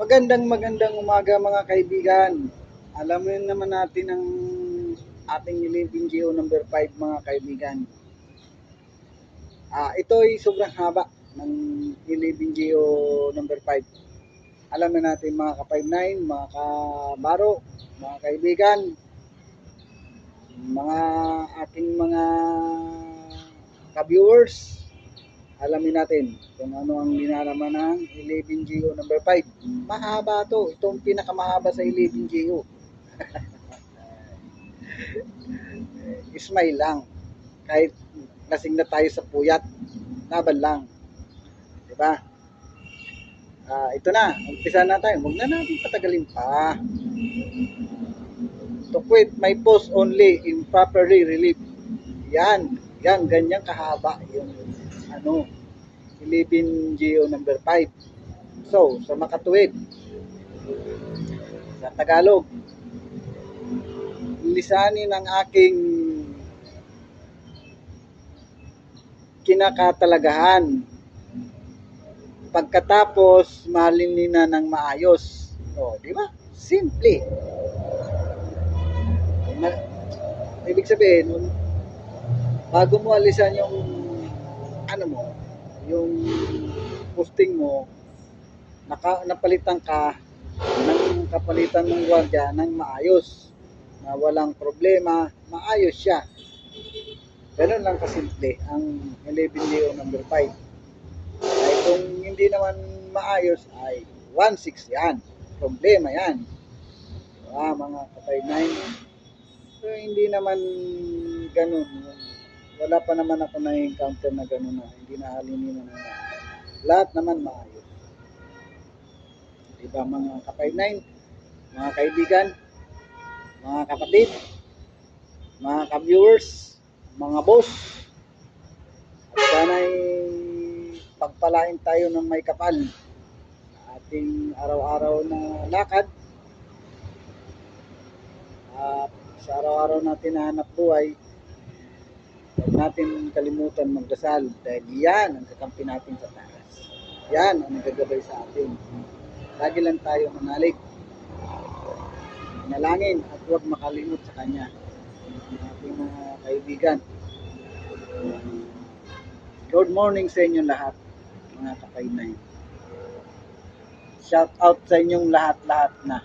Magandang umaga mga kaibigan. Alamin naman natin ang ating Living Geo number 5 mga kaibigan. Ito ay sobrang haba ng Living Geo number 5. Alamin natin mga ka-59, mga kabaro, mga kaibigan, mga aking mga ka-viewers. Alamin natin kung ano ang linalaman ng 11 Geo number 5. Mahaba to. Ito ang pinakamahaba sa 11 Geo. Smile lang. Kahit lasing na tayo sa puyat, laban lang. Diba? Ito na. Umpisa na tayo. Huwag na natin patagalin pa. To quit my post only improperly relieved. Yan. Ganyan kahaba yung 11 Geo number 5. So, sa makatuwid, sa Tagalog, lisanin ang aking kinakatalagahan. Pagkatapos, mahalin na ng maayos. Di ba? Simple. Ibig sabihin, bago mo alisan yung yung posting mo, napalitan ka ng kapalitan ng gwardiya ng maayos, na walang problema, maayos siya. Ganun lang kasimple ang 11 Leo number 5. Ay kung hindi naman maayos ay 1-6 yan. Problema yan. Mga ka-59. So hindi naman ganun. Wala pa naman ako na-encounter na ganun na hindi nahalinin na lahat naman maayos. Diba mga ka-59, mga kaibigan, mga kapatid, mga ka-viewers, mga boss, at sana'y pagpalain tayo ng may kapal ating araw-araw na lakad at sa araw-araw natin na hanap buhay. Huwag natin kalimutan magdasal dahil yan ang kakampi natin sa taas. Yan ang nagagabay sa atin. Lagi lang tayo manalig, manalangin at huwag makalimot sa Kanya. Ating mga kaibigan, good morning sa inyong lahat, mga ka-59. Shout out sa inyong lahat-lahat na.